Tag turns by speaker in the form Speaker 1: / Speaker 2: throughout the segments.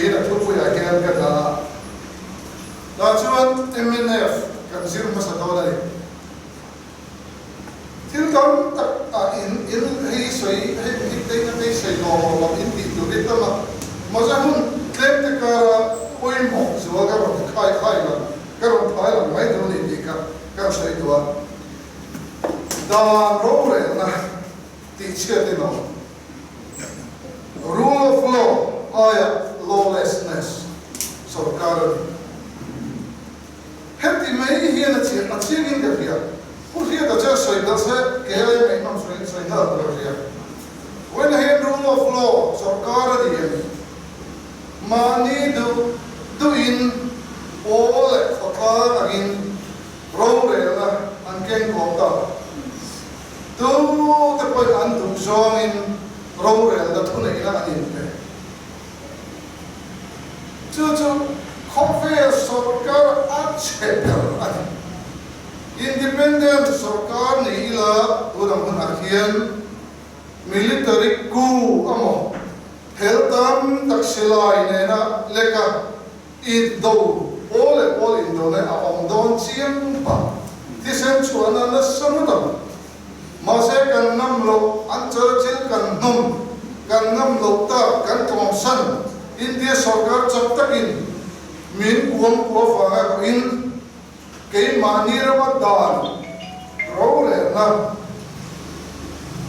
Speaker 1: là thuốc bùi ai kêu cái đó chuan MNF kan zir ma sa to dai thil kam tak in hi soi hi te na te sei no in ti tu de ta ma za hun klem te kara oi mo zo ga ro khai la ga ro khai la mai do ni ti ka sei to da ro re na ti che te no rule of law aya lawlessness sarkar heti mai hian a chiang in ka ria pu ria da cha soi da se ke ai mai nam soi da ria when hen rule of law sarkar di mani do in all fakar agin ro re la an ken ko ta do te poi an du song in ro re da thun nei la an pe chu Confess sarkar achepel independent sarkar ni ila udang hunakhian military coup amo heltam taksilai nena leka iddo all indone aom don chiam pa tisen chuana na samudam mase kan nam lo anchurchil kan nam lo ta kan thomson India sarkar chaptakin min kuam ko fa in ke manir wa dan ro le na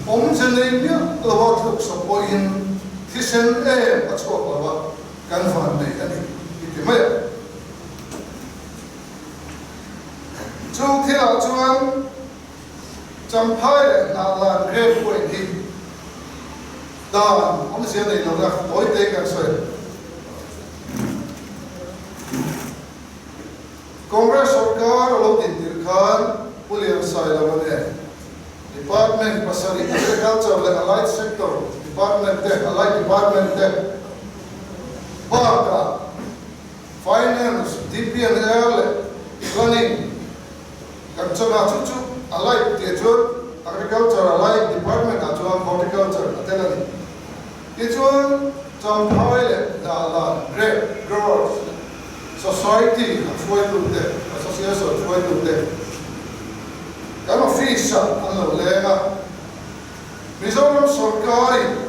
Speaker 1: om jenei nya lawa thuk so po in thisen e achko lawa kan fan nei ani itimaya chu thila chuan champhai na la re po hi dan om jenei lo ra oi te kan so Congress sarkar lo tindir khan pulian sai la bane department pasari agriculture le allied sector department te baka finance DPNL planning kan chana chu allied te chu agriculture allied department atuan horticulture atelani ichuan champhai le la grape growers society foi tu de association foi tu de kama fisa anlo lenga Mizoram sarkari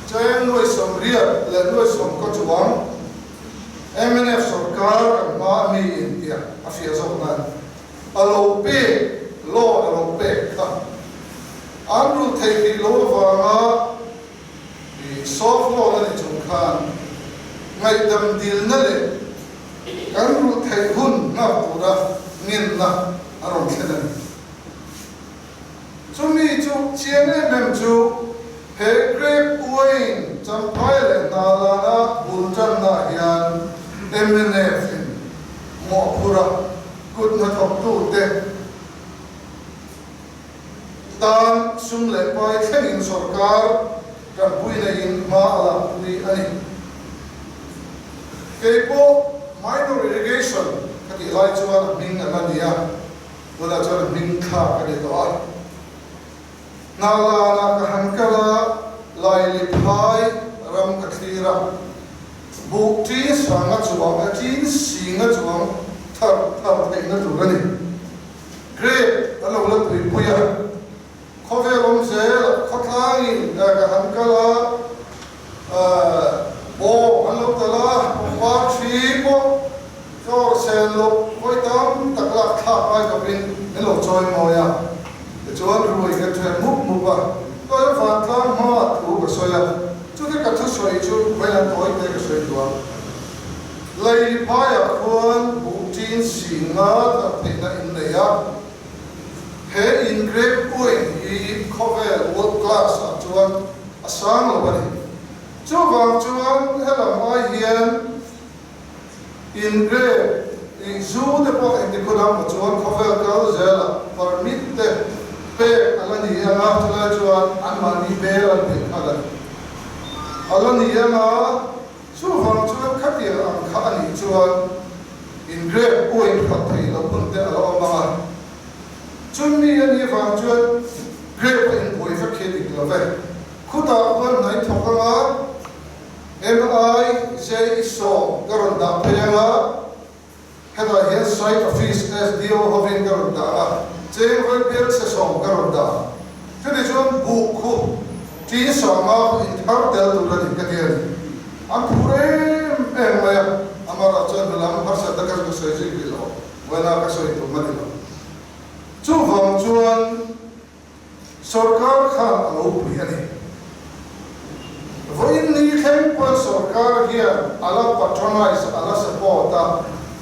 Speaker 1: chain noi somria le noi som ko chuang MNF sarkar ma mi India afia zona alo pe ka anru thei lo wanga i soft law ni chung khan ngai dam dil na le kan ru thai hun na pura nin na aron thelen chumi chu chiang e mem chu he grep uin cham phai le na la na bul chan na hian MNF mo pura kut na thok tu te dan sum le pai thein sarkar kan puina in ma ala pui ani keipo minor irrigation kati lai chuan ming anania wala chuan ming kha kati to ar nala na ka hankala lai liphai ram kathira bu ti sanga chuang a tin singa chuang thar theina tu rani great alo la pui puya khove lom se khotlangi ka hankala bo alo tala wa chi bo cho sen lo koi tam takla kha ai ka pin elo choi mo ya chuan ruai ka thwe muk ba ko fa tlam ma thu ka soya chu te ka thu soi chu koi la toi te ka soi tua lai pa ya khon bu tin singa ta te na in le ya he in grade point I cover world class chuan asang lo bani chu wang chuan helam ai hian in grade in zu de po in de kodam chuan cover kal zela permit te pe alani anga tla chuan anmani bel an pe ala alani anga chu wang chuan khatia ang kha ani chuan in grade point khathai lo pun te alo ma chumi ani wang chuan grade in boy fa kheti love khuda kon nai thokanga MI JC site office SDO hovin garunda cheng hoi bial se som garunda chuni chon bu khu ti sama in thar tel tu ra dikatian am pure maya amara chon lam bharsa dakas ko soi ji bilo wala ka soi tu madilo chu vang chuan sarkar khan alo piani voin ni khem pa sarkar hian ala patronize ala support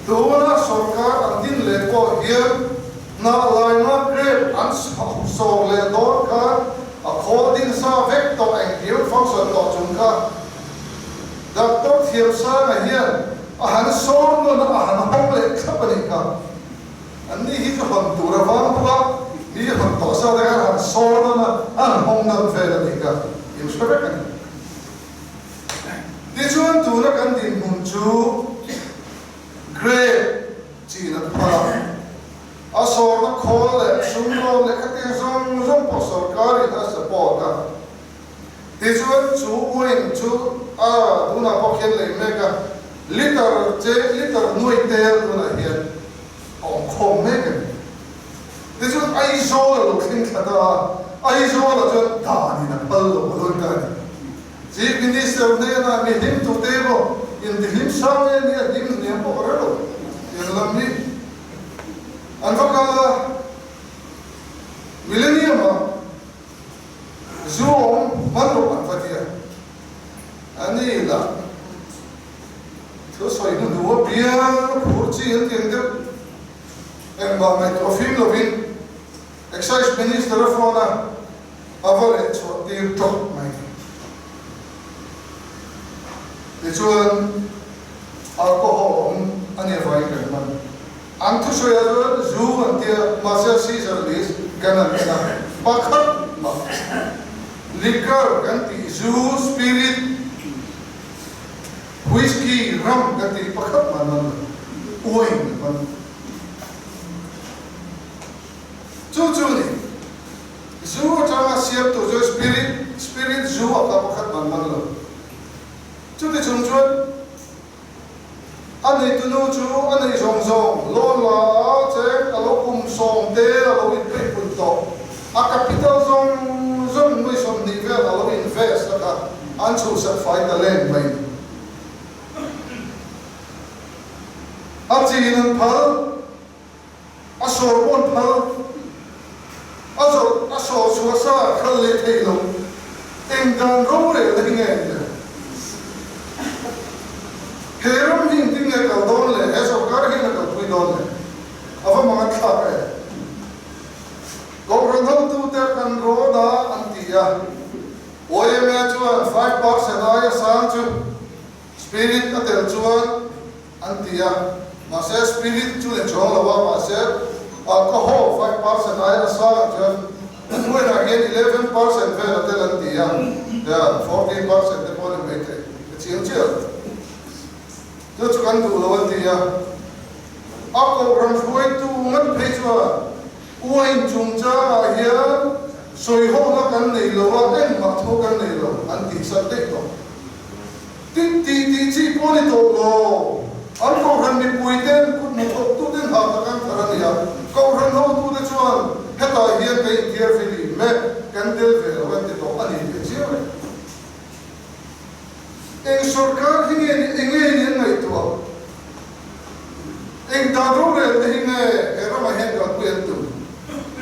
Speaker 1: Dona sarkar andin le po hian na laina grade an so le dor ka according sa vector angle function to chunka Dr. Thiamsa na hian ahan so no na ahan hong le khapani ka anni hi ka hon tura wang ba hi hon to sa da han so no na an hong na fe ni ka im spek kan di chuan tura kan din mun chu Great China Pala. A sort of call it, Sumro, Lekatism, Zumpo, Sarkari, that's a porta. This one, two wing, two, Duna Pocket, Mega, little Nuitel, Duna here, on Comegan. This one, I saw looking at I saw a done in a puddle of Lutani. See, in this, I made him to table. In the himself and the dim near Pocorello, in Lambi. And Vakala Millennium Zoom, Mando and Fatia. And Nila. So I don't do a beer, Purchi and Tinder. And by my trophy loving Excise Minister of Honor, average what they talk, my This one alcohol and a vitamin. And to show you the zoo and the Master Caesar list, Ganamina, Bakat, liquor, and the zoo, spirit, whiskey, rum, and the Bakat, wine. Chuchuni, zoo, Tamasiap to the spirit, zoo of the Bakat, Chu the chungchun, ani tunu chu, ani zong, lon la, check, alokum song, de, alo in pay punto. A capital zong, we some nivel, alo invest, aka, anchu sa fight the land, mate. A chin pal, a sorbon pal, a so suasa, kalit halo, in dan role, the end. Herum hinting a caldone, as of Garhin a Calpidone, of a Manaka. Governor to the Roda Antia. Oyematua, 5 bucks and I Sancho, Spirit at El Chuan, Antia. Massa Spirit to the Jolava, myself, alcohol, 5 bucks and I Sancho. And when again 11% fell at Antia, yeah, 14% the polymetric. It's in jail. Just can do lower the Ako Ramsway to one page. Uwain Chungja here, so you hold up and they lower and Matogan Nilo and the Sadeto. Titi Ponito, Uncle Randy Puiten could not talk to them how the Cantarania. Go run out to the Chuan, had I here paid carefully, met Candle, went to Ani. En sarkar hinge ingen na ito. En dadrore hinge erama henga kuentu.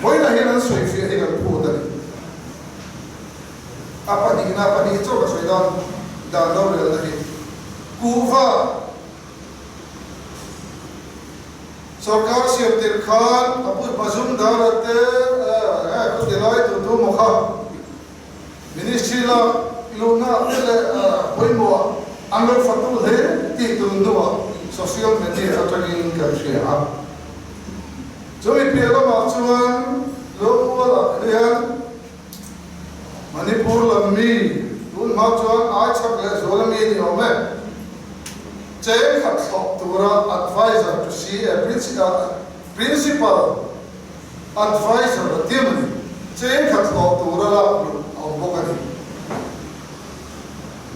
Speaker 1: Boy na hinan soifi hinga pudan. Apa ni ito ka soidan dadrore lahi. Kuva sarkar siap terkan apu bazum darate aku delai tu mukha. Ministry la Luna, Wimbo, Anglo Fatu, Tito, social media attacking country. So we pay a Matsuan, Lola, Manipur, me, Lun Matsuan, I chocolate, Solomid, Ome. Jay had talked to her advisor to see a principal advisor of Timothy. Jay had talked to her of Bogani.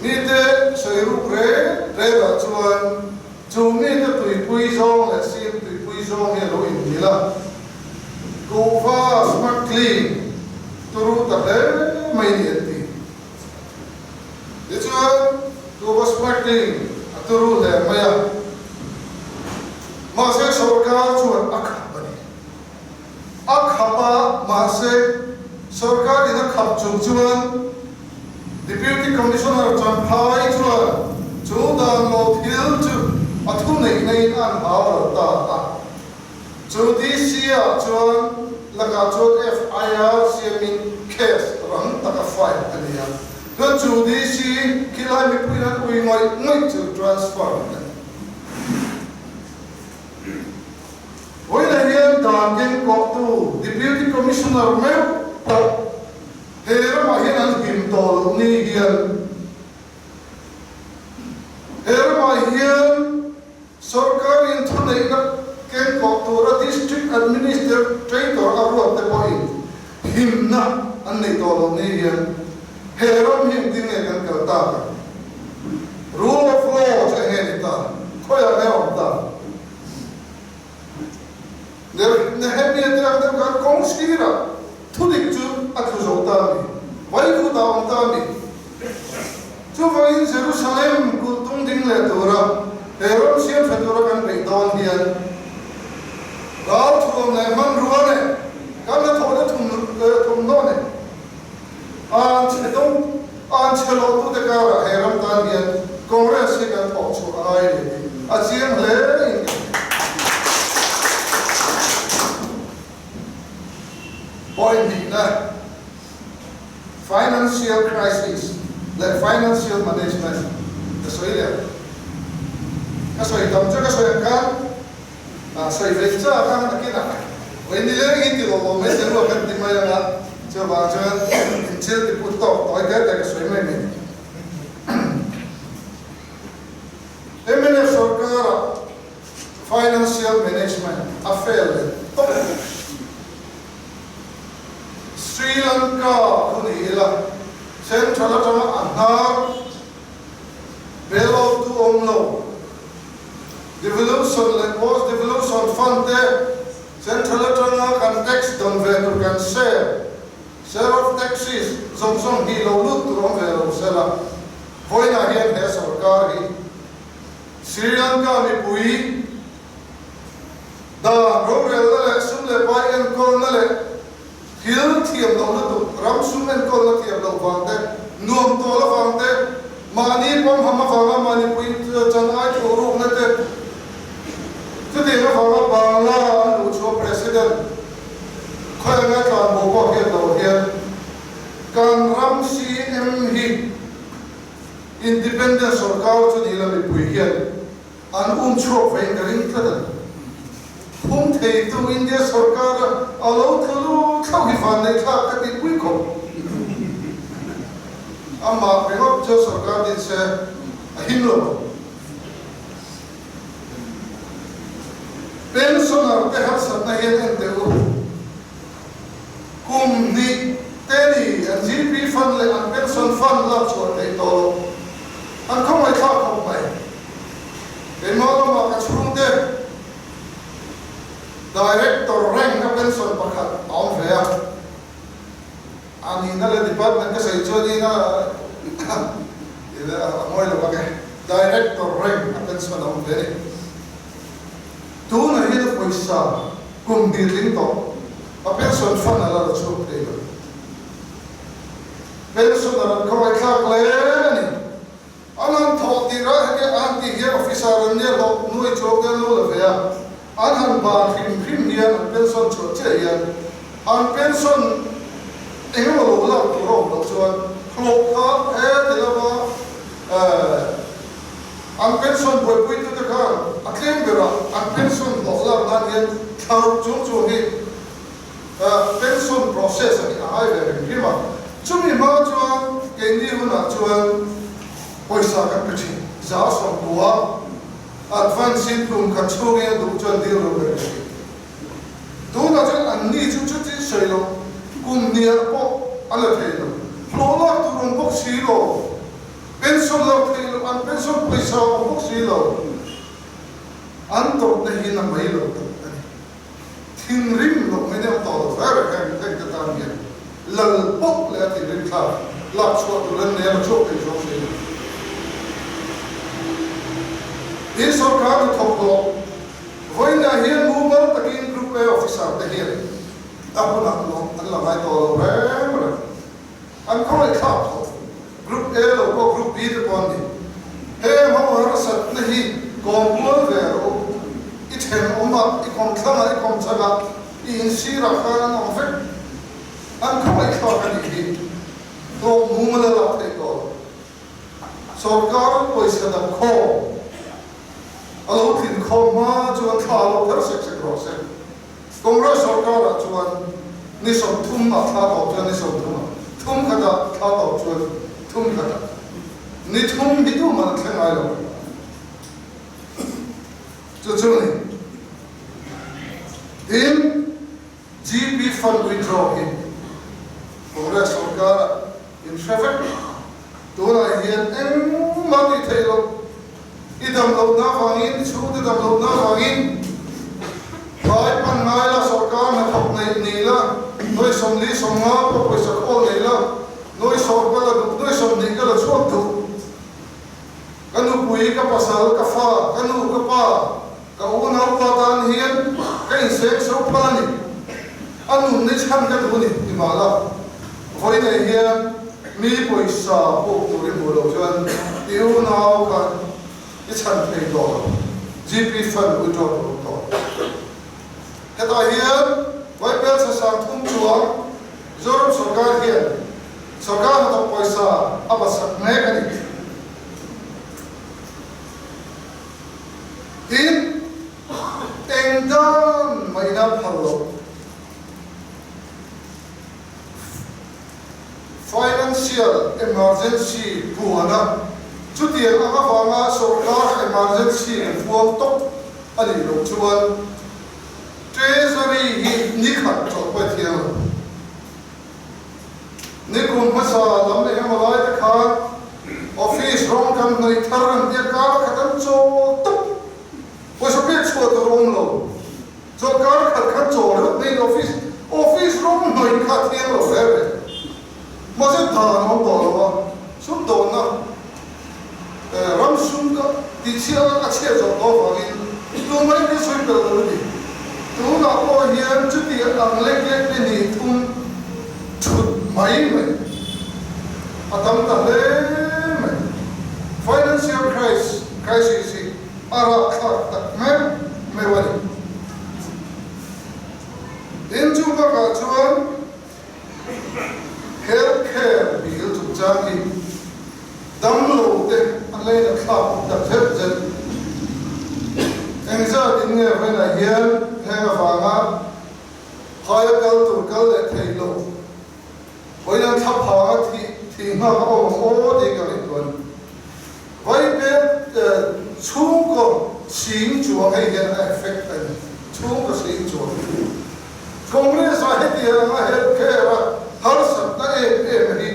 Speaker 1: Nite soiru re da chuan chu ni ta tui pui zong la sim tui pui zong he lo in nila kuva smart clean turu ta le mai ni ti chuan kuva smart clean turu le maya ma se sarkar chuan akhapani akhapa ma se sarkar ina khap chuan Deputy Commissioner Chan Phai chuan chu dan lo thil chu athum nei nei an hawar ta chu DC a chuan laka chuan FIR siamin case ram taka file ania chu DC kilai mi puina ui ngoi chu transfer oi la hian dan gen ko tu Deputy Commissioner me Hera ma hian an him tol ni hian Hera ma hian sarkar in thunei na ken ko tura district administrator arwat te poi him na an nei tol ni hian Hera him din nge kan karta rule of law che nge ni ta khoya ne om ta ne hemi tra ta kan kong sira Tudik chu atuzong tami, wai ku daong tami. Chu vain Jerusalem ku tung ding le tura, Heron siam fatura kan beidon hian. Gal chuom le man ruane, kan le thode thum no ne. An chelo tu de kara Heron tan hian, Congress se kan thok chu ai le. A siam le Point na financial crisis, like financial management. Kasoy tam kasoy kan, soy veccha kan nakina. When the learning into the moment, they look at the Maya, Javajan, until they put up, I get like a swimming. MNF Sarkar financial management, a failure. Sri Lanka kunila central atama anhar belo tu omlo devolution fund central atama kan tax don vetur kan share of taxes zong hi lo lut tu rom velo sela voina hian he sarkar hi Sri Lanka mi pui da rorel le sumle pai en kol le Hil thiam lo na tu ram sumen kol na thiam lo vangte nuam to la vangte mani pom hama vanga mani pui chan ai chu ru na te tu de na vanga bangla lu chu president khoi nga kan bo ko ke do hian kan ram CM hi independent sarkar chu ni la mi pui hian an chho vein ring thada Hum thei tu India sarkar alo thulu thau hi fan nei thak ka ti pui ko amma pengop cho sarkar din se himlo pensioner te har sat na hian en te u kum ni teni an GP fund le an pension fund la chor te to an khom ai thak khom mai en mo ma ka chung de Director rank na pension pakhat aum phea ani na le department ka sai chodi na ila moi lo ka director rank na pension aum phea tu na hi da paisa kum dirling to a pension fund ala la chu te pension ala ko ai khak le ni anan tho ti ra ke anti here officer ne lo noi chok de lo la phea An ba khim hian an pension chu che hian an pension englo lo la tu ro lo chuan kho kha e de la ba an pension boi pui tu ta kha a claim bera an pension lo la na hian thar chu hi pension process ani ai ve hima chumi ma chuan ke ni huna chuan poisa ka pichi za so tua advance kum kachonge du chuan dir ro be tu na chuan an ni chu chu ti soilo kum nia po ala thelo flola tu rom bok silo pension lo thelo an pension paisa bok silo an to na hi na mai lo ani thình rim lục mấy đêm tàu phải cái cái tam hiền lần bốc là thình rim thà lạc chuột từ lần này là chuột cái chỗ gì đi sau cả được thọc lộ với nhà hiền mua bán tất nhiên group A officer tất nhiên aku nak lo anh làm ai tàu rồi mà anh không ai khác group A là có group B được còn gì he mà họ rất này còn muốn về rồi ít hơn ông mà ít còn thằng này còn sao cả in si ra khá là ông phết anh không ai khác cái gì tôi muốn là làm thế đó सरकार पैसा द खो अलो थिन खो मा जुन खालो थर से क्रॉस कांग्रेस सरकार जुन निसम थुम मा था तो जुन निसम थुम खदा था तो जुन थुम खदा नि थुम बिदु मन थंगाय लो जुजुनि इन GB fund withdraw in Congress सरकार in traffic tôi là hiện em mà đi thấy rồi, ít đầm lâu na vangin, chú đi đầm lâu na vangin, phải pan ngay là sở cá mà học này nỉ là, nói xong lý xong ngã, có phải sở ôn này là, nói sở cá là đúng, nói xong nỉ cái là suốt đúng, cái nụ bụi cái pasal cái pha, cái nụ cái pa, cái u nào pa tan hiện, cái insect số pa nỉ, anh nụ nỉ chăm cái đúng nỉ, thì mà là, phải này hiện mi पैसा पोक्तुरी बोलो जन इउ नाव का इच्छन पे दो GP fund withdraw तो cái đó hiện với bên sẽ sang thung chuang rồi सरकार hiện सरकार nó tập पैसा अब सब में cái này in engdan mai na phalo financial emergency buana chutia anga wanga sarkar emergency buang tok ali lo chuan treasury hi ni khat chok pa thiang ni kum masa lam le hamalai ta kha office rom kam noi tharan dia ka khatam cho tok ko so pe chho to rom lo so kar khat cho ro nei office rom noi kha thiang lo re mà sẽ thà nó bỏ rồi xuống đồn nó ram xuống đó thì chia cái chia cho nó vào đi tôi mấy cái suy bờ rồi đi tôi là có hiện chút tiền ăn lek lek đi thun chút mấy tâm ta lên mày financial crisis ara khát mẹ mẹ vậy đến chung cả chuan healthcare bill to jagi damlo te alai na kha da phep jen engza din nge vena hian henga wanga khaya kal tur kal le thailo hoina thap ha thi nga o de ka le ton vai pe chung ko sing chu ai hian effect an chung ko sing chu congress a he ti nga healthcare हर सप्ताह एक ही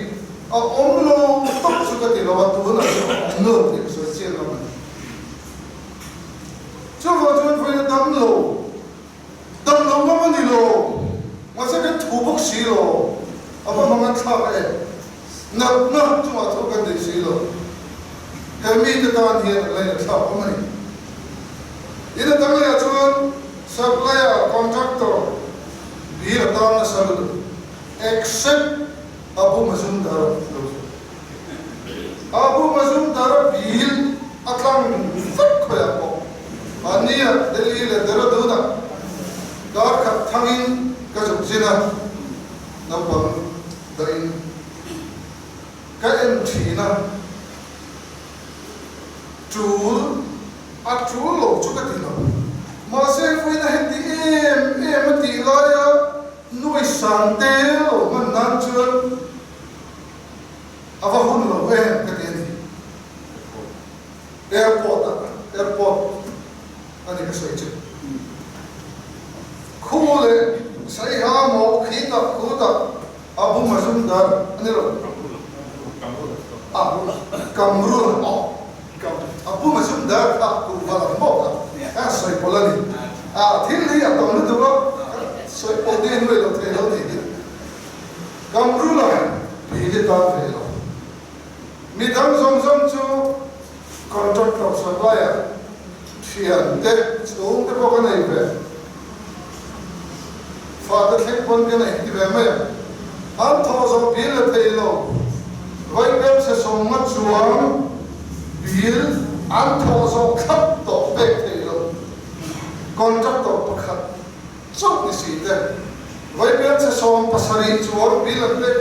Speaker 1: और लोग तब सुकती लोग तो ना नो एक सोचिए ना जो वो जो फिर दम लो ना मनी लो मसे के ठुबक सी लो अब मंगा था है ना जो तो कर दे सी लो कमी तो तान है ले था मनी इधर तक ले जो सप्लायर कॉन्ट्रैक्टर भी रहता ना सब except Abu Mazumdar bill atlang fak khoya ko ania Delhi le deraduna dar khat thangin ka jina nampang dain ka em thina tool lo chukatina ma se foi na hendi em ti laya nuôi sáng téo mà nan chưa ava hun lo cái tiền airport anh cái sợi chứ khu lệ say ha mỏ khí tập khu tập Abu Mazumdar anh rồi Kamrul Abu Mazumdar khu vào mỏ sợi polani thiên lý ở tổng nước đó soi po đi nuôi lo thế lo đi cầm ru lại bị đi tan về lo mi thằng zong zong chú contractor supplier thiền thế xuống thế có cái này về phá cái khách quân cái này thì về mấy anh thọ rồi biết là thế lo vậy bên sẽ sống mất xuống biết anh thọ rồi khắp tổ bê thế lo contractor bậc khắp sốc cái gì thế vậy bên sẽ sống pasari xuống biết là thế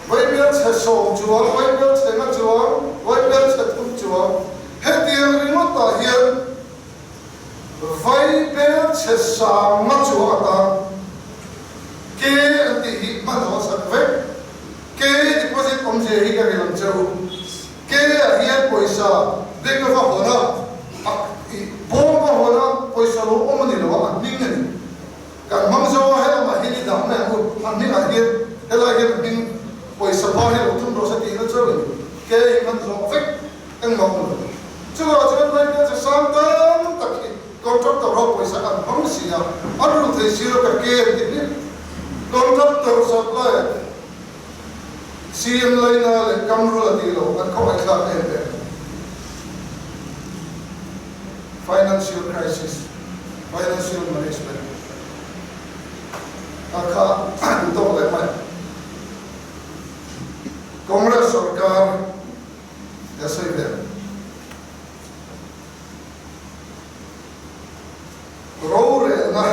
Speaker 1: vậy bên sẽ sống xuống vậy bên sẽ mất xuống vậy bên sẽ thúc xuống hết tiền đi mất ta hiện vậy bên sẽ sang mất xuống ta cái anh thì mất rồi sắp vậy cái deposit ông gì hi cái làm châu cái hiện पैसा देख लो हो ना बोम का हो ना पैसा लो ông mình lo anh ninh này cái mang zo hay mà hi đi đam này anh ninh anh hiện cái là hiện ninh पैसा bao nhiêu chúng tôi sẽ tiền nó chơi cái mình zo fix anh mong chứ là cho nên cái sang tới tất cả contractor họ पैसा anh mong gì à anh luôn thấy xíu cái cái contractor supplier CM line na kam ru ati lo an ko ai kha em financial crisis financial management akha to le mai Congress sarkar ऐसे है रोरे ना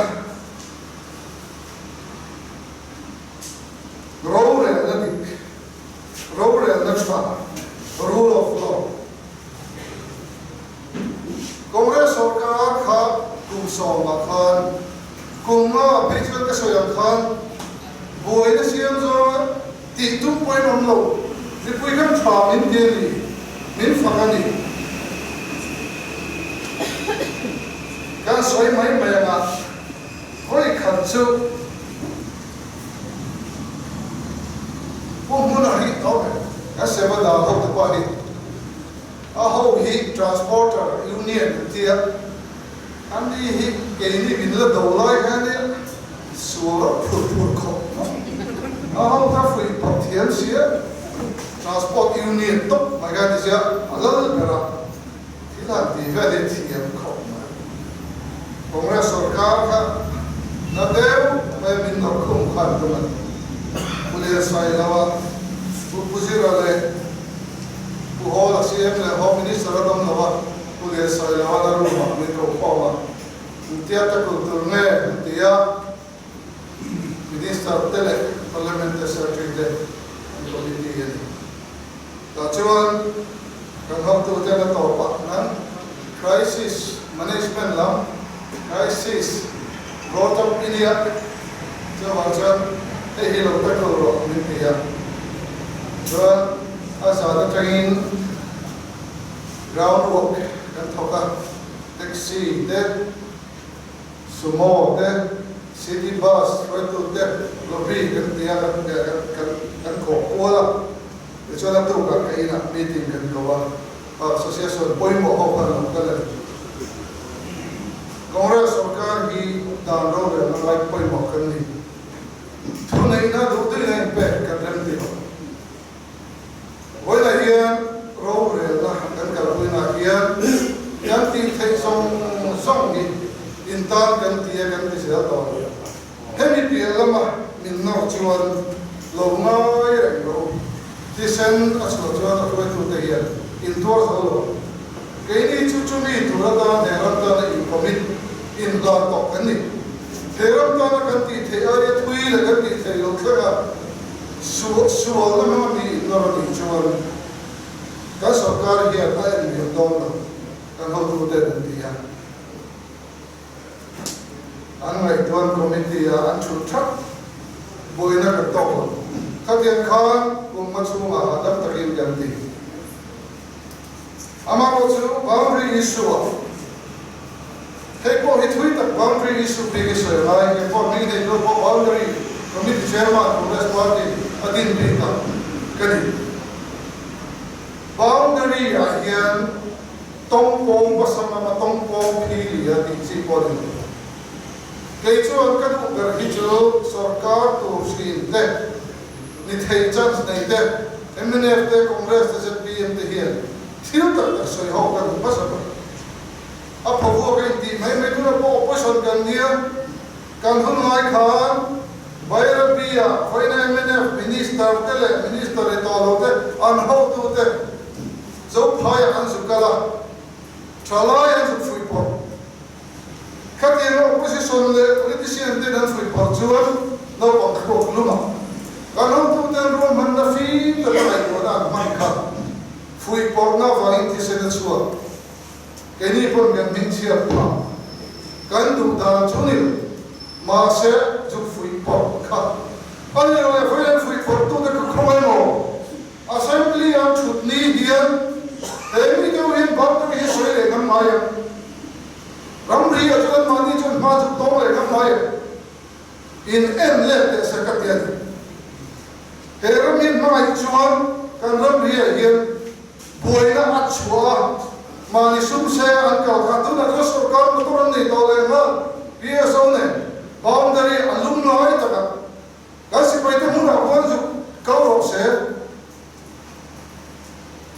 Speaker 1: rule of law. Congress sarkar kha kusong khan kunga president ka soyam khan boy na siam zo ti 2.1 lo ni pui kam tha min deli min fangani kan soi mai mai ma hoi khan chu mun hi to as ever the whole the body a whole heat transporter union here and the heat getting in the dollar and so put ko a whole the free potential here transport union to my god is ya a little bit ila the very TM ko Congress sarkar ka na deu mai min no khum khan to pulis sai lawa Puzirale, who hold a CM, the Home Minister of Nova, who is a Lavada, Metro Poma, Theatre Culturne, Tia, Minister of Tele, Parliamentary Secretary, and Politician. That's one can help to tell the top, crisis management, crisis, brought up India, so what's up, a hill of petrol in India. Rồi, asa đã train groundwork kan thoka taxi te sumo te city bus rồi tu te lorry kan tia kan ko ola cho nên tu ka kai na meeting kan kawa association poimo ho kan kala Congress sarkar hi dan ro le na lai poimo kan ni tu nei na du tu nei pe kan ram ti Ôi là hiền, râu rể là cần cả vui là hiền, nhân tin thấy song đi, in tan cần tia cần đi sửa tỏ, thế mình biết lắm mà, mình nói chuyện lâu ngay rồi đâu, thì sen ở chỗ đó tôi tu thấy hiền, in tour sao cái này chú mi tu ra ta để ra ta in commit, in la tỏ cái này, thế ra ta cần ti thấy ai thui là cần ti thấy lâu thế sual na mga mi noro ni chuan ka sarkar hi ai ni don na kan ho tu te ti ya an ngai tuan committee ya an chu thak boina ka to ka tian khan kum ma chu ma adam takin jam ti ama ko chu boundary issue he ko hi thui tak boundary issue pe ke so lai ke ko ni de ko boundary committee chairman Congress party adin bita kani boundary hian tongpong basama tongpong phili ya ti chi ko ni cái chuan cái cuộc đời khi chú sarkar tu sin te ni thei chance này te MNF te Congress te ZPM te hiền thiếu tất cả soi hậu cái cũng bắt sao à phổ vụ cái gì mấy mấy đứa nó opposition gần nia gần hơn mai khan vậy là bây giờ phải nên MNF minister te le minister te tao te anh hậu tu te dấu phải anh giúp cái là trả lại anh giúp free port các tiền opposition le politician te đang free port chuan nó còn khổ luôn mà gần hơn tu te rồi mình đã phi te lại của nó mình khăn free port nó vào in thì sẽ được xua cái này còn gần mình chia mà gần đủ đàn chú nhiều mà sẽ giúp free port khăn anh ấy nói phải là free port tu te không ai nói assembly anh chút ní hiền thế mình kêu hiền bảo tôi cái sợi để ngắm mai ram ri ở chỗ mà đi chỗ mà chút to để ngắm mai in em lên để sẽ cắt tiền thế ram hiền mai chuan kan ram ri hiền buổi nó ăn chua mà đi xuống xe ăn cào khát tôi là có số con mà tôi ăn này to lên hơn bia sâu này boundary ăn lung nói tất cả cái gì vậy tôi muốn làm quan dụng câu đọc xe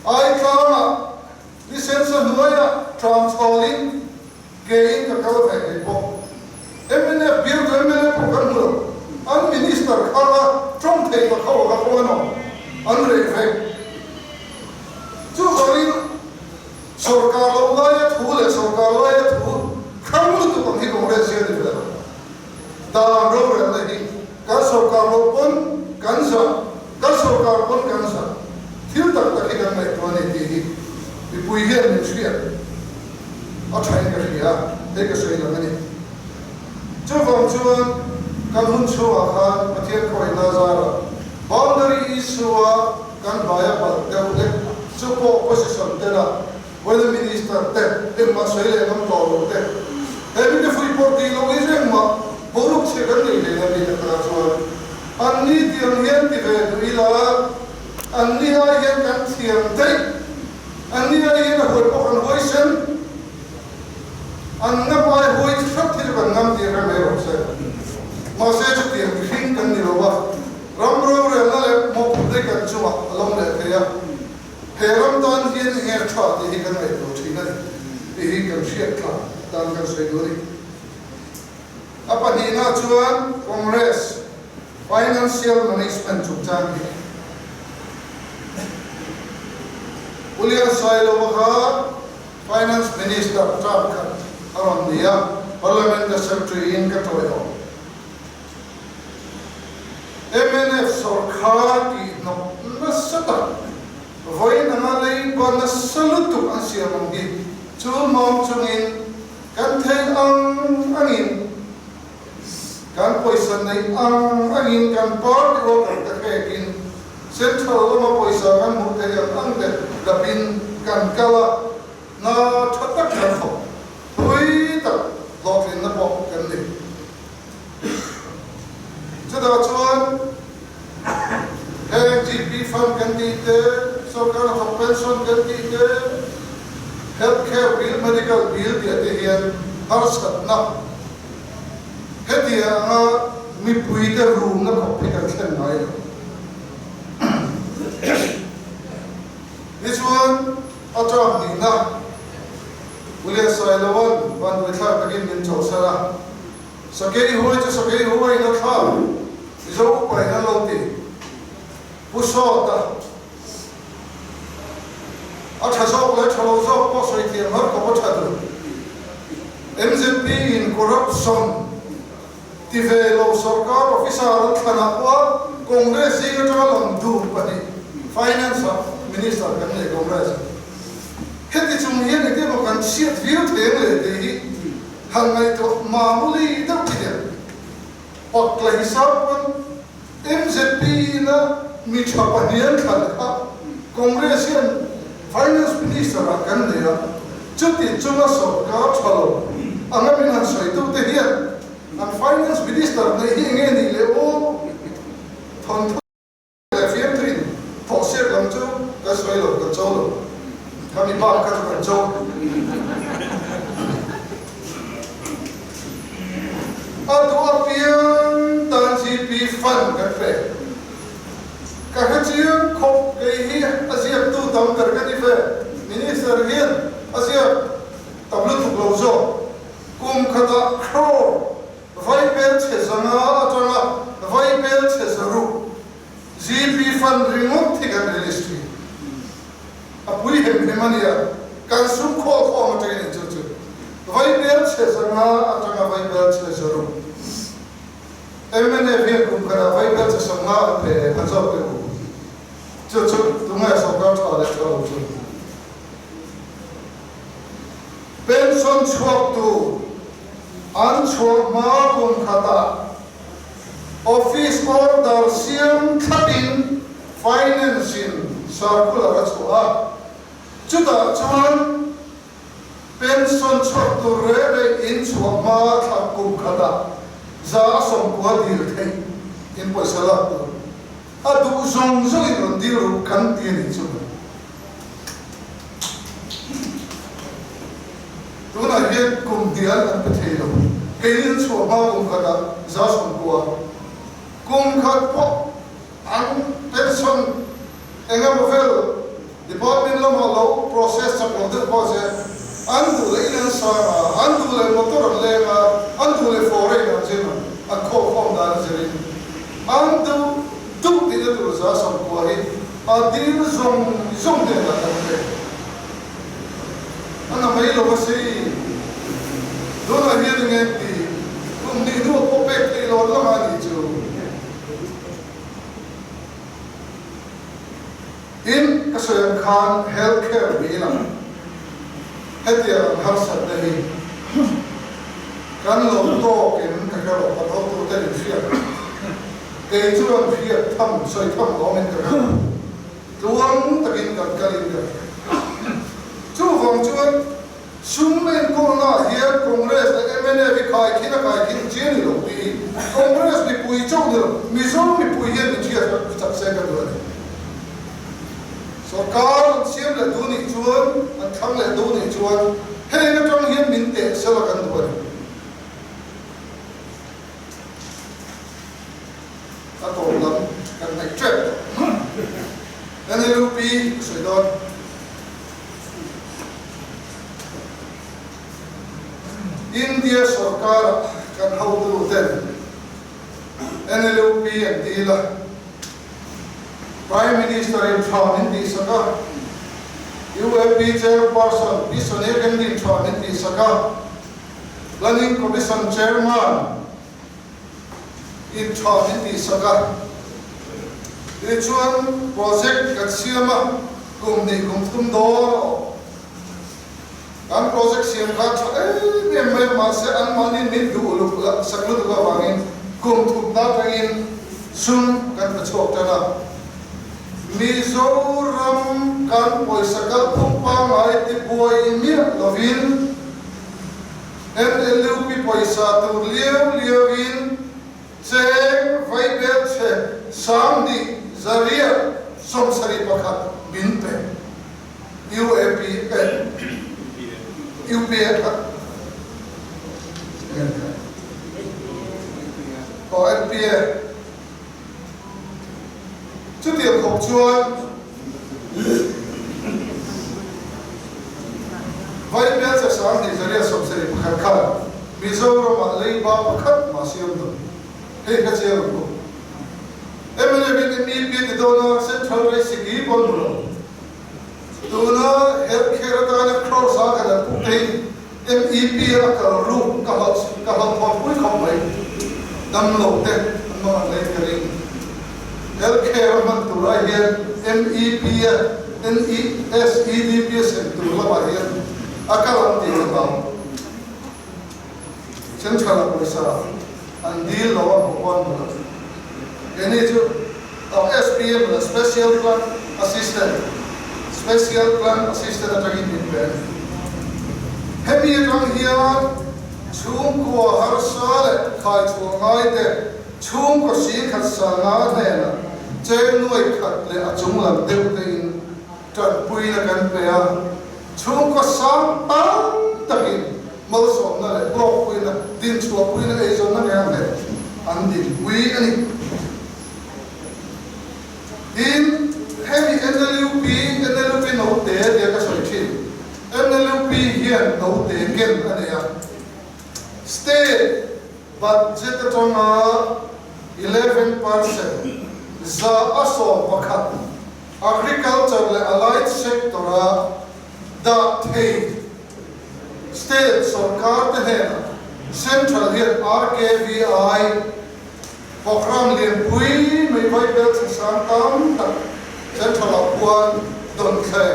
Speaker 1: ai kama license nuaya transferring gain ka kala thai po MNF bill to MNF ko kan mu an minister khala trong thai ka khaw ka ko no an re fe chu garin sarkar lo la ya thu le sarkar lo ya thu kham lu tu ko hi congress ye de da ro re la hi ka sarkar lo pon kan sa ka sarkar pon kan sa thiếu tất cả cái này tôi này thì bùi hiền mình xuyên ở trên cái gì à đây cái suy là cái này cho vòng chuan kan hun chua khan pathian khoi na zara boundary issue kan baya bal deu le chu po position te la whether minister te ma soi le nam to lo te he mi fui por ti lo is ma boruk se kan ni le na ni ta chuan an ni ti an hian ti ve du ila anh đi ai hiện cán thiền đấy anh đi ai hiện hồi bốc anh hồi sen anh ngắm ai hồi khắp thì còn ngắm tiền ra mấy rồi mà sẽ cho tiền khinh cần nhiều quá ram rồi rồi là một cái cần chua lòng để thế à thế ram toàn hiện nghe chua thì cần mấy rồi thì này thì cần share cả toàn cần xây đôi apa ni na chuan Congress financial management chụp trang William Sailova, Finance Minister, Trabka, Arandia, Parliament Secretary in Katoyo. MNF Sarkar ki no nasata. Voi namalay ba nasalutu ang siya monggi. Chumam chungin kan thay ang angin. Kan poisan nay ang angin kan party o kakakin. Central lama poisa kan mukhay ang angde. Lapin kan kala na tatak kan ho hui ta lokin na po kan ni jada chuan LGP fund kan ti te sarkar na pension kan ti te healthcare bill medical bill ti te hian har sat na hetia nga mi pui te room na ko pikan chen nai This one, atau ni na, boleh saya lawan, ban mereka begin mencari sana. Sekali huai nak kah, jauh pai nak lauti, pusat dah. Atau jauh le, kalau jauh pas saya tiap hari kau cakap. MZP in corruption, develop sarkar officer tanah Congress ini terlalu dur pada finance Minister kan le Congress. Heti cumia ni dia bukan siat view dia le dia. Hangai tu mamuli itu dia. Paklah hisap pun MZP na michapanian kan Congress yang Finance Minister kan dia. Cuti cuma sarkar chalo. Angam ini hasil itu dia. Ang Finance Minister na ini le o thon Kasih lo, kacau kami bakar kacau. atu apian tan GP fund kan fe ka hachian khop ke hi asia tu tam kar ka ni fe minister hian asia tablu thuk lo zo kum khata kho vai bel che zanga atanga vai bel che zaru GP fund ringot thikan registry apui hem hemania kan sum kho kho ma takin chu chu vai bel che zanga atanga vai bel che zaru emene vien kum kara vai bel che zanga pe hanzo pe chu chu tunga so ka tha le chu chu pension chhuak tu an chhuak ma kum khata office order siam thatin financing circular chua chuta chuan pension chhuak tu re in chhuak ma thak kum khata za som kwa dil thei in paisala tu adu zong zong in dil kan ti ni chu tuna hian kum dial an pe thei lo kein chhuak ma kum khata za som kwa kum khat po an pension engam vel department lo ma lo process sa ko de pose an du le in sa an du le motor le ma an du le fore na jema a ko form da jeri an du tu de de za sam ko hi a din zong de na ta de ana mai lo se do na hi de nge ti kum ni do ko pe ti lo la ma ni chu in kasayam khan healthcare vila hetia harsat nahi kan lo to ken ka ka lo pa to te ni sia ke chuan phia tham soi tham lo men ka tuang takin kan kalin ka chu vong chuan summen ko na hian congress la MNA vi khai kin chen lo ti congress ni pui chau ni mizo mi pui hian ni chia chak se ka do सरकार सिम ले दूनी चुन अथम ले दूनी चुन हे ने तंग हिम मिनते सेवा kan दुवर अतो lam kan nei trap NLP soidon India सरकार kan hau du den NLP and dila Prime Minister in Charmin di Saka, UAP Chairperson Sonia Gandhi in Charmin di Saka, Planning Commission Chairman in Charmin di Saka. Ichuan project kat siama kumni kumtum do. Kan project siam kat ne mai mase an mani min du ulu saklu du bangin kumtum da tangin sum kan pachok tana. Mizoram kan poisakal pumpa ngai ti boi mi lovin NLP poisa tu liawin cheng vai bel che samdi zaria somsari pakhat binpe UAP or NPA chút tiền khổng chuan vậy bây giờ sáng thì giờ đi sắm sấy khăn khăn Mizoram mà lấy ba khăn mà siêu được hay cái siêu được em bây giờ mình biết đó là central basic ý bốn rồi đó là healthcare đó là cross á cái là quốc tế MEP là cái room cái hot cuối không vậy đâm lộn thế nó lấy cái healthcare man tu la hian MEP NESEDP sen tu la ba hian akalam ti ba chen chala paisa an dil lo wa bon mo ene chu SPM la special plan assistant atagin din ben hemi rang hian chung ko har sale khai chu ngai te chung ko si khat sa na ne na chen nuai khat le a chung lam deu te in tran pui na kan pe a chung ko sam tam takin mal som na le block pui na din chua pui na ei zon na ngang le an din pui ani in heavy NLUP no te dia ka soi thin NLUP hian no te ken ania state budget atanga 11% za aso pakhat agriculture le allied sector da thei state sarkar te hena central here RKVI program lian pui mai vai bel sang tam tak central apuan don khe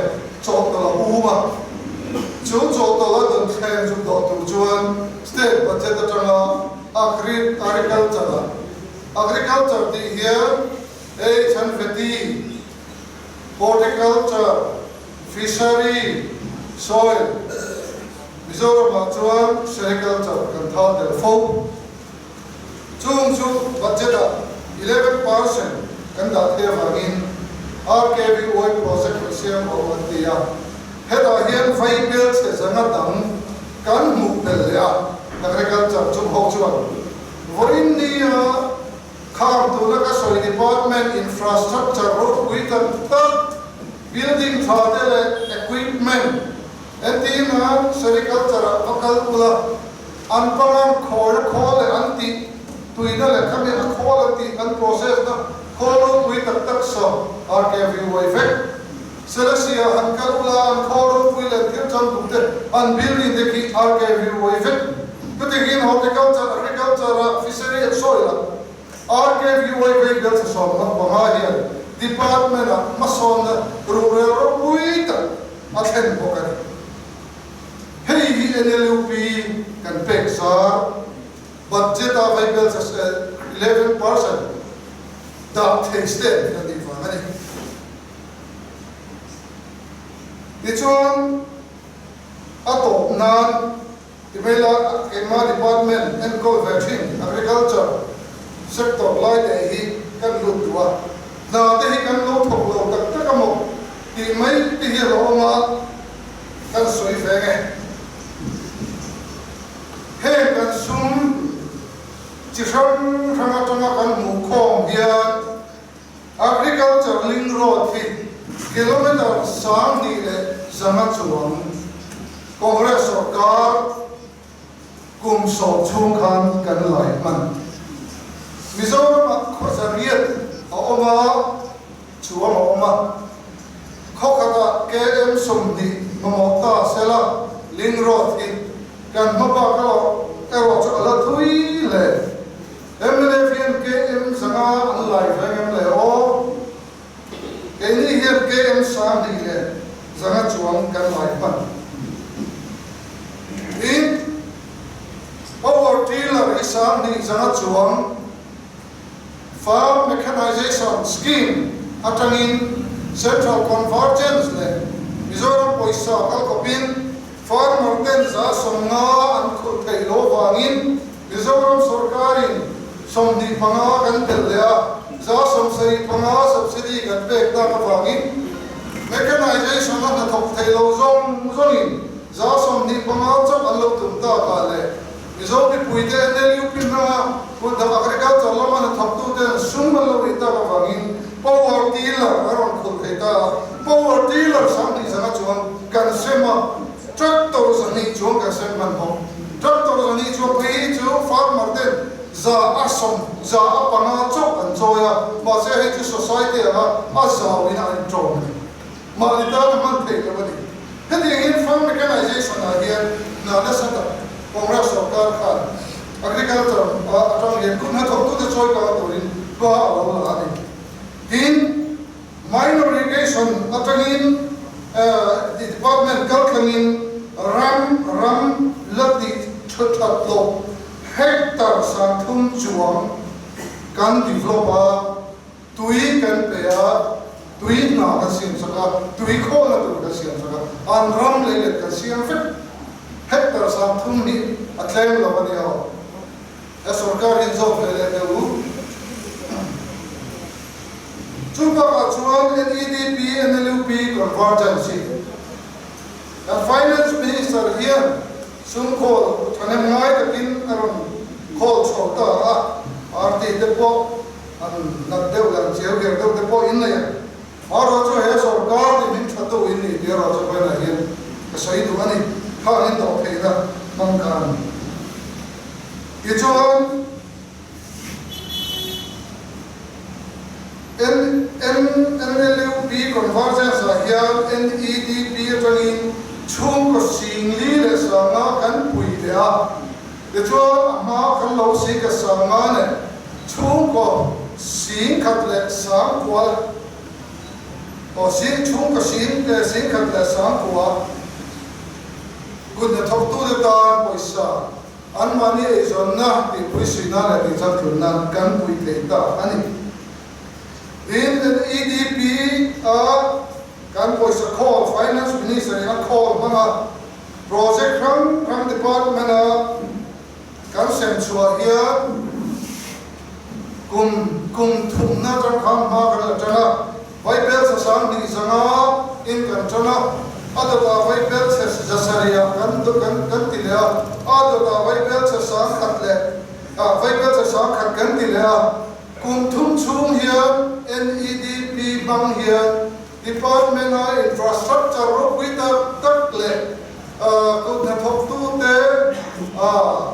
Speaker 1: chok la uma chu chok la don khe chu do tu chuan state budget atanga agriculture the here H&VT horticulture fishery soil Mizoram chuan sericulture kan thal del fo chung chu budget 11% kan da the wangin RKVY project siam owatia heta hian vai bill che zanga dang kan mu bel ya agriculture chu ho chuan voin ni kham tu la ka soil department infrastructure road with building thadele equipment Entina sericulture akal pula anpang khol anti tuina le kami quality and process na kholo with tak so RKVY effect selesia ankal pula an kholo with le tircham dute an building de ki RKVY effect tutigin horticulture agriculture fishery and soil RKVY effect del so na pamahia department mason rural with athen bokari Hey, NLUP can pick budget of vehicles 11%. That tasted in the family. This one, ato nan, the department and vaccine agriculture sector like he can look to us. Now they can look for the Takamo. He might be here Roma and so if Hey, kan sum chisham tanga kan mukhom hian agriculture link road thi kilometer sang ni le zama chuang congress sarkar kum so chung khan kan lai man Mizoram khosariat oma chuang oma khokata KM sumdi mamota sela link road thi kan mapa kalo ero ala thui le MLFN KM sanga anlai fangam le o keni hier KM sang ni le sanga chuang kan lai pan in power tiller isang ni sanga chuang farm mechanization scheme atangin central convergence le Mizoram poisa kalkopin farmer ten za somnga an khul thei lo wangin Mizoram sarkarin somdi panga kan telya za somsari panga subsidy kan pek ta ka wangin mechanization na thok thei lo zongin za somdi panga chap an lo tum ta ka le Mizoram puite NLUP na put the agriculture lama na thok tu ten sum lo ita ka wangin power tiller aron khul thei ta power tiller samdi za chuan kan sema tractor zani chuang ka sem man ho tractor zani chuang phi chu farmer den za asom za apanga chok an choya ma se he chu society a za win an chok ma ni ta man thei ka bani hedi in farm mechanization a hian na na sata congress sarkar khan agriculture atang ye kun ha thok tu de choi ka torin ba alo la ni in minor irrigation atangin the department calculating ram lati thatat lo hectare santhum chuang kan developer tui kan pea tui na ka sim saka tui kho na tu ka sim saka an ram le ka sim fit hectare santhum ni atlaim lo bani ho a sarkar in zo le le u chupa ka chuang NEDP NLUP convergence. The finance minister here sum call thane ngai takin aron call chota arti te po an na deu lang cheu ge deu te po in la aro chu he sarkar ti min thatu in ni dia ra chu ba na hian ka sai du ani ha in do theina mang kan ye chuan NLUP convergence here NEDP atangin chung ko singli le sanga kan pui le a le chuan ma kan lo si ka sanga ne chung ko sing khat le sang kwal o sing chung ko sing khat le sang kwal good na thok tu le ta poisa an mani e zon na ti pui sina le ti chat na kan pui le ta ani in the EDP can voice a call finance minister a call mga project from department can send to here kum thum na tang kham ma kan tana vai bel sa sang ni sanga in kan tana adata vai bel sa jasaria kan tilya adata vai bel sa sang khatle vai bel sa sang khat kan tilya kum thum chung here NEDP bang here department of infrastructure ro kuita takle ko na thok tu te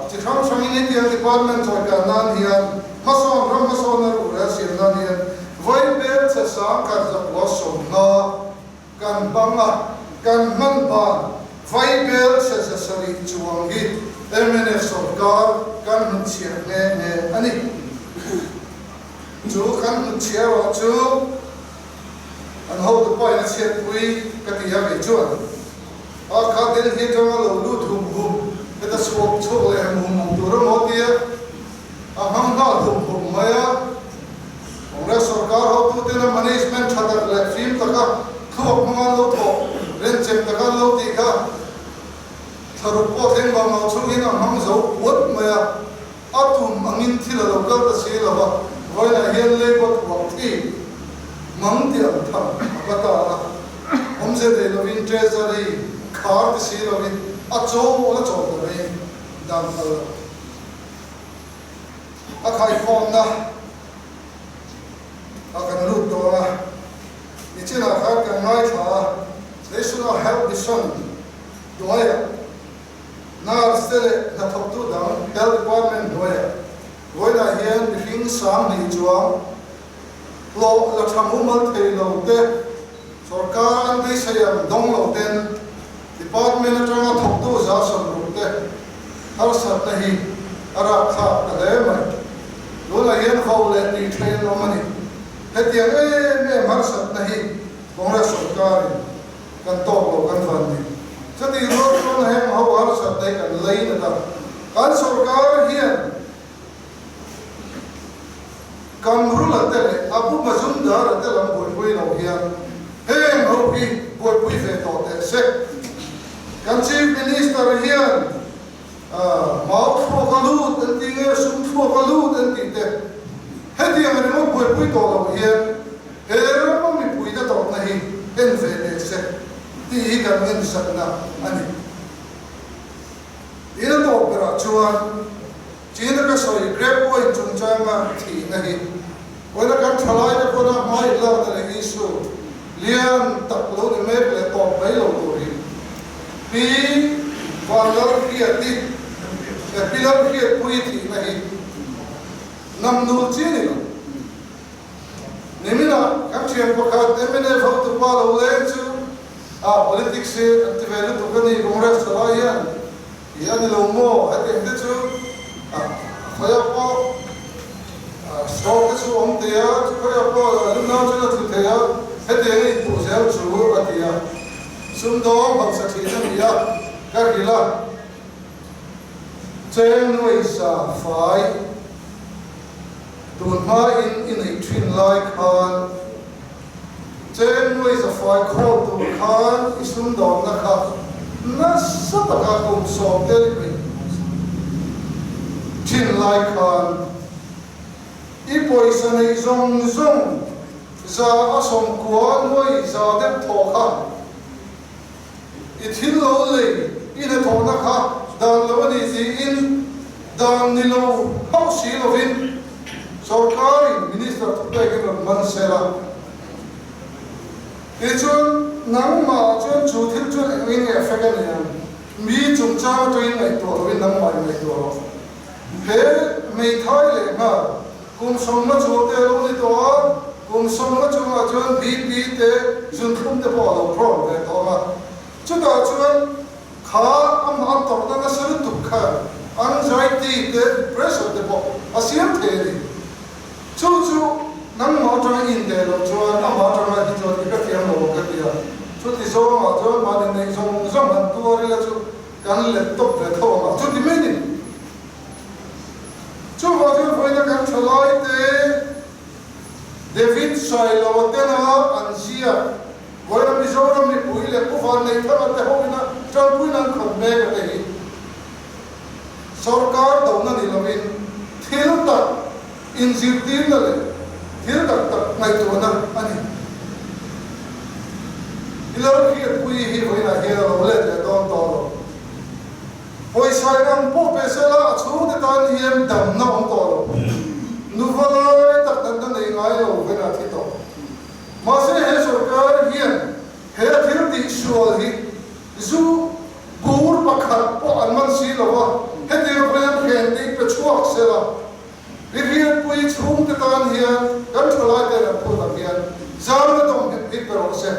Speaker 1: chi thang sangini ti department so ka nan hian mason ram mason ro ra sin nan hian voi bel sa sa ka za losom na kan banga kan man ba voi bel sa sa sari chuangi MNF sarkar kan mun chiar ne ani chú khăn chia vào chú anh hậu tụi bay nó chia quý cái gì vậy chú khá đến khi cho nó lụt hùng cái ta sụp chú lại hùng tụi nó mất đi hăng nó hùng mày ông ra sarkar hậu tụi tên management thật là phim tất cả thuốc mang lâu thọ lên chém tất cả lâu thì cả thằng bố thêm vào màu chú ini hăng dấu quất mày tụm anh in thì là lâu cơ ta xí là vậy voi là hiền lê bát hoàng thi mang tiền thầm bắt ta ông sẽ để lo vin treasury card xí lo vin châu là châu đấy đam khai phong na cần lút đó na như thế nào khác cần nói thà they should not help the son đó ya na sẽ là thọc tu đảng health department đó ya voi là hiền phim sáng này chuang lo là tham mal thầy lâu te sarkar anh thấy sayam dong lâu ten department atanga thok tu za sam ru te har sat nahi ara kha ta le mai lo là hiền khâu le ti train lo mani hetiang me har sat nahi congress sarkar kan to lo kan van ni chati ro na hem ho har sat dai kan lei na ta kan sarkar hiền Kamru la tele abu mazum da la tele boi no hian he ho ki boi ve to te se kan chief minister hian mau pho kalu ten ti nge sum pho kalu ten ti te he ti ang mo boi to lo hian he ro mi pui da to na hi en ve ne se ti kan ngen sak na ani ina to opera chuan China ka soi grab boy chung changa thi na hi wala kan thalai na kona mai la da le isu lian tak lo de me le to bai lo to ri pi valar ki ati e pilar ki pui thi na hi nam nu chi ni no nemina kam chen ko ka de me ne phau tu pa lo le chu politics se antivelu to ka ni congress la ya ni lo mo ate de chu khoya po stock chu om te ya khoya po lumna chu na thu te ya hete ni pu sel chu atia sum do bang sa thi na ya kar gila chen noi sa fai tun ma in a twin like khan chen noi sa fai kho tu khan isum do na kha na sa ta ka kum so te Chin lai khan ipoi sanei zong za asom kwa noi za dep tho kha ithil lo le ina tho na kha dan tam ni lo hau si lo vin sarkari minister thai ke man sela e chun nang ma chun chu thil chun win e fa ga ni mi chung cha to in ngai to win nang mai ngai to he mei thai le ma kum som ma chu te lo ni to kum som ma chu ma chun bp te chun thum te po lo pro ve to ma chu da chun kha am am to na sar tu kha anxiety te pressure te po asiam the ni chu nang ma to in de lo chu am ma to ma di to ni ka tiam lo ka tia chu ti so ma to ma ni nei so man tu ri la chu kan le to ve to ma chu ti me ni chu ma chu foi na kan chalai te David Shailo te na ansia voi na mizoram ni pui le ku van nei tha te ho na chal pui nan khon me ka te hi sarkar do na ni lovin thil ta in zir tin na le thil tak ngai to na ani ilor ki pui hi voi na he lo le te don to hoi sai ram po pe se la chu te tan hiam dam na on to nu valai tak dan dan nei ngai lo ve na thi to ma se he sarkar hian he thil ti sual hi zu gur pakhat po an man si lo wa he te ro khen ti pe chuak se la ri hian pui chhum te tan hian kan tholai te ra phu ta hian zam na dom hi pe ro se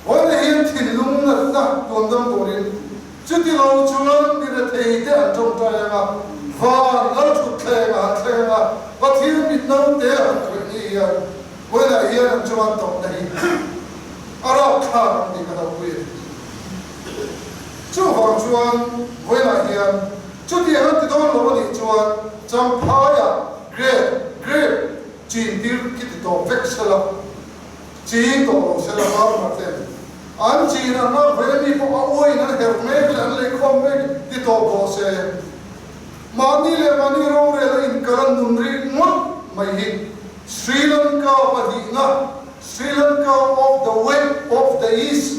Speaker 1: hoi na hian thin lung na na ton dam torin chuti lo chuan ni re thei te an tong ta ya va na chu the ga wa thil mit no te an khoi ni ya hoi na hian chuan tong nei ara kha ni ka pui chu hong chuan hoi na hian chu ti han ti don lo ni chuan cham pha ya great chin dir ki ti to vexela chin to sela ma te an chin an ma ve ni po a oi na her me lan le khom me ti to bo se mani ro re la in karan nun ri ngot mai hi Sri Lanka padina Sri Lanka of the west of the east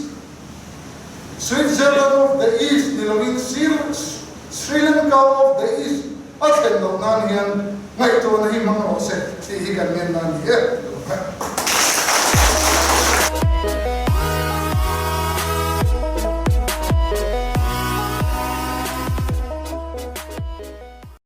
Speaker 1: Switzerland of the east nilovin Sri Lanka of the east athen lo nan hian ngai to na hi mang ro se ti hi kan men nan hi